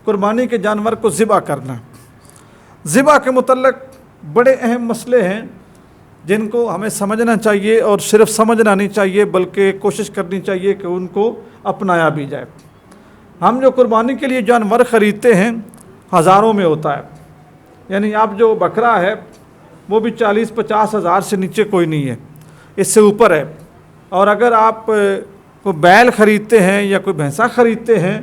قربانی کے جانور کو ذبح کرنا۔ ذبح کے متعلق بڑے اہم مسئلے ہیں جن کو ہمیں سمجھنا چاہیے، اور صرف سمجھنا نہیں چاہیے بلکہ کوشش کرنی چاہیے کہ ان کو اپنایا بھی جائے۔ ہم جو قربانی کے لیے جانور خریدتے ہیں ہزاروں میں ہوتا ہے، یعنی اب جو بکرا ہے وہ بھی 40-50 ہزار سے نیچے کوئی نہیں ہے، اس سے اوپر ہے۔ اور اگر آپ کوئی بیل خریدتے ہیں یا کوئی بھینسا خریدتے ہیں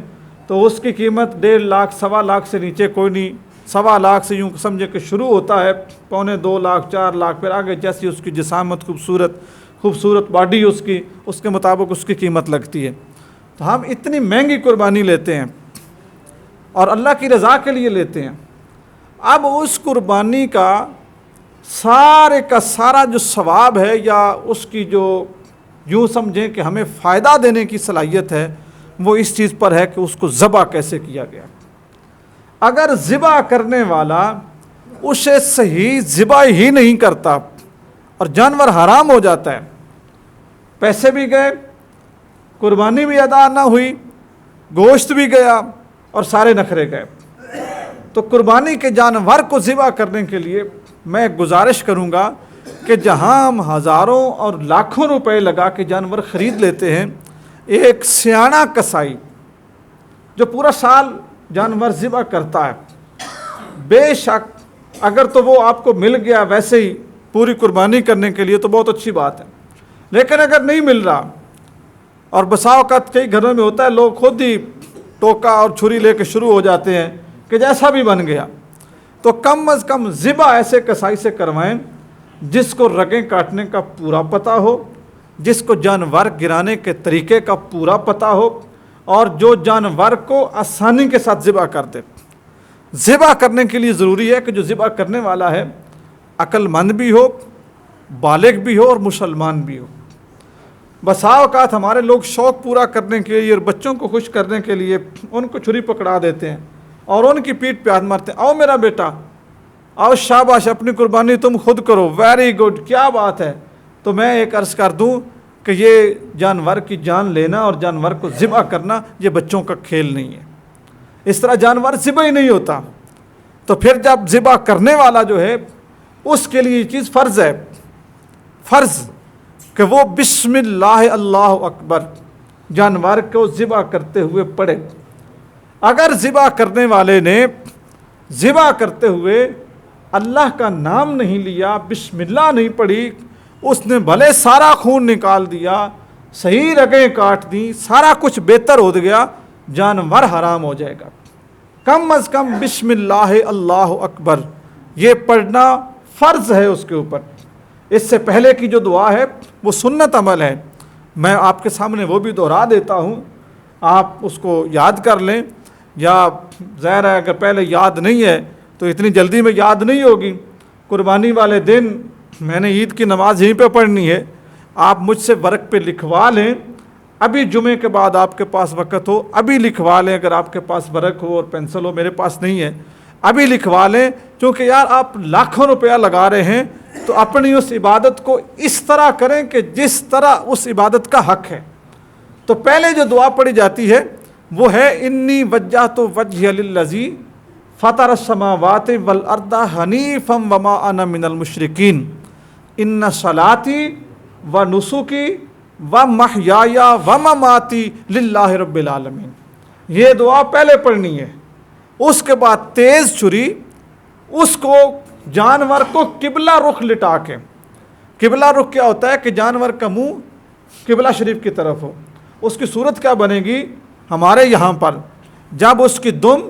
تو اس کی قیمت 1.5 لاکھ 1.25 لاکھ سے نیچے کوئی نہیں۔ 1.25 لاکھ سے یوں سمجھے کہ شروع ہوتا ہے، 1.25 لاکھ 4 لاکھ، پھر آگے جیسی اس کی جسامت خوبصورت باڈی اس کے مطابق اس کی قیمت لگتی ہے۔ تو ہم اتنی مہنگی قربانی لیتے ہیں اور اللہ کی رضا کے لیے لیتے ہیں۔ اب اس قربانی کا سارا جو ثواب ہے یا اس کی جو یوں سمجھیں کہ ہمیں فائدہ دینے کی صلاحیت ہے وہ اس چیز پر ہے کہ اس کو ذبح کیسے کیا گیا۔ اگر ذبح کرنے والا اسے صحیح ذبح ہی نہیں کرتا اور جانور حرام ہو جاتا ہے، پیسے بھی گئے، قربانی بھی ادا نہ ہوئی، گوشت بھی گیا اور سارے نخرے گئے، تو قربانی کے جانور کو ذبح کرنے کے لیے میں گزارش کروں گا کہ جہاں ہم ہزاروں اور لاکھوں روپے لگا کے جانور خرید لیتے ہیں، ایک سیاںا کسائی جو پورا سال جانور ذبح کرتا ہے، بے شک اگر تو وہ آپ کو مل گیا ویسے ہی پوری قربانی کرنے کے لیے تو بہت اچھی بات ہے، لیکن اگر نہیں مل رہا، اور بسا اوقات کئی گھروں میں ہوتا ہے لوگ خود ہی ٹوکا اور چھری لے کے شروع ہو جاتے ہیں کہ جیسا بھی بن گیا، تو کم از کم ذبح ایسے کسائی سے کروائیں جس کو رگیں کاٹنے کا پورا پتہ ہو، جس کو جانور گرانے کے طریقے کا پورا پتہ ہو، اور جو جانور کو آسانی کے ساتھ ذبح کر دے۔ ذبح کرنے کے لیے ضروری ہے کہ جو ذبح کرنے والا ہے عقل مند بھی ہو، بالغ بھی ہو اور مسلمان بھی ہو۔ بسا اوقات ہمارے لوگ شوق پورا کرنے کے لیے اور بچوں کو خوش کرنے کے لیے ان کو چھری پکڑا دیتے ہیں اور ان کی پیٹھ پہ ہاتھ مارتے ہیں، آؤ میرا بیٹا، آؤ شاباش، اپنی قربانی تم خود کرو، ویری گڈ، کیا بات ہے۔ تو میں ایک عرض کر دوں کہ یہ جانور کی جان لینا اور جانور کو ذبح کرنا یہ بچوں کا کھیل نہیں ہے، اس طرح جانور ذبح ہی نہیں ہوتا۔ تو پھر جب ذبح کرنے والا جو ہے اس کے لیے یہ چیز فرض ہے، فرض کہ وہ بسم اللہ اللہ اکبر جانور کو ذبح کرتے ہوئے پڑھے۔ اگر ذبح کرنے والے نے ذبح کرتے ہوئے اللہ کا نام نہیں لیا، بسم اللہ نہیں پڑھی، اس نے بھلے سارا خون نکال دیا، صحیح رگیں کاٹ دی، سارا کچھ بہتر ہو گیا، جانور حرام ہو جائے گا۔ کم از کم بسم اللہ اللہ اکبر یہ پڑھنا فرض ہے اس کے اوپر۔ اس سے پہلے کی جو دعا ہے وہ سنت عمل ہے، میں آپ کے سامنے وہ بھی دہرا دیتا ہوں، آپ اس کو یاد کر لیں، یا ظاہر ہے اگر پہلے یاد نہیں ہے تو اتنی جلدی میں یاد نہیں ہوگی۔ قربانی والے دن میں نے عید کی نماز یہیں پہ پڑھنی ہے، آپ مجھ سے ورق پہ لکھوا لیں، ابھی جمعے کے بعد آپ کے پاس وقت ہو ابھی لکھوا لیں، اگر آپ کے پاس ورق ہو اور پینسل ہو، میرے پاس نہیں ہے، ابھی لکھوا لیں، کیونکہ یار آپ لاکھوں روپیہ لگا رہے ہیں تو اپنی اس عبادت کو اس طرح کریں کہ جس طرح اس عبادت کا حق ہے۔ تو پہلے جو دعا پڑھی جاتی ہے وہ ہے انی وجہت وجہی للذی فطر السماوات والارض حنیفا وما انا من المشرکین ان صلاتی و نسکی و محیای و مماتی للہ رب العالمین۔ یہ دعا پہلے پڑھنی ہے، اس کے بعد تیز چھری اس کو جانور کو قبلہ رخ لٹا کے، قبلہ رخ کیا ہوتا ہے کہ جانور کا منہ قبلہ شریف کی طرف ہو، اس کی صورت کیا بنے گی ہمارے یہاں پر، جب اس کی دم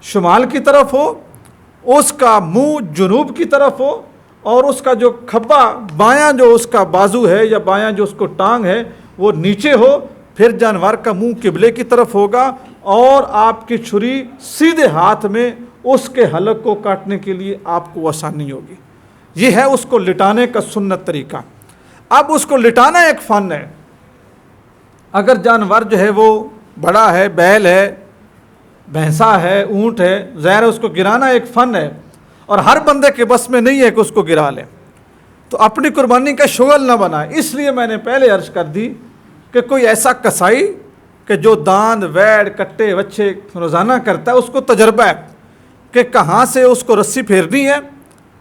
شمال کی طرف ہو، اس کا منہ جنوب کی طرف ہو، اور اس کا جو کھبا بایاں جو اس کا بازو ہے یا بایاں جو اس کو ٹانگ ہے وہ نیچے ہو، پھر جانور کا منہ قبلے کی طرف ہوگا اور آپ کی چھری سیدھے ہاتھ میں اس کے حلق کو کاٹنے کے لیے آپ کو آسانی ہوگی۔ یہ ہے اس کو لٹانے کا سنت طریقہ۔ اب اس کو لٹانا ایک فن ہے، اگر جانور جو ہے وہ بڑا ہے، بیل ہے، بھینسا ہے، اونٹ ہے، ظاہر اس کو گرانا ایک فن ہے اور ہر بندے کے بس میں نہیں ہے کہ اس کو گرا لے، تو اپنی قربانی کا شغل نہ بنائے۔ اس لیے میں نے پہلے عرض کر دی کہ کوئی ایسا کسائی کہ جو داند ویڑ کٹے بچے روزانہ کرتا ہے اس کو تجربہ ہے کہ کہاں سے اس کو رسی پھیرنی ہے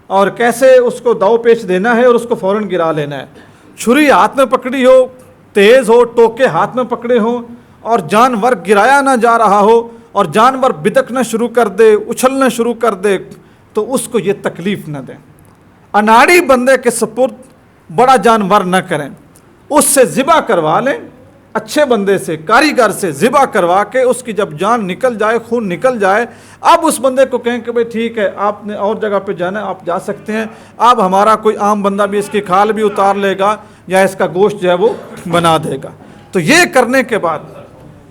اور کیسے اس کو داؤ پیچ دینا ہے اور اس کو فوراً گرا لینا ہے. چھری ہاتھ میں پکڑی ہو، تیز ہو، ٹوکے ہاتھ میں پکڑے ہوں اور جانور گرایا نہ جا رہا ہو اور جانور بدکنا شروع کر دے، اچھلنا شروع کر دے، تو اس کو یہ تکلیف نہ دیں. اناڑی بندے کے سپرد بڑا جانور نہ کریں، اس سے ذبح کروا لیں، اچھے بندے سے، کاریگر سے ذبح کروا کے اس کی جب جان نکل جائے، خون نکل جائے، اب اس بندے کو کہیں کہ بھئی ٹھیک ہے آپ نے اور جگہ پہ جانا ہے آپ جا سکتے ہیں، اب ہمارا کوئی عام بندہ بھی اس کی کھال بھی اتار لے گا یا اس کا گوشت جو ہے وہ بنا دے گا. تو یہ کرنے کے بعد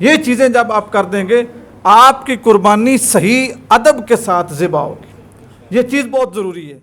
یہ چیزیں جب آپ کر دیں گے آپ کی قربانی صحیح ادب کے ساتھ ذبح ہوگی. یہ چیز بہت ضروری ہے.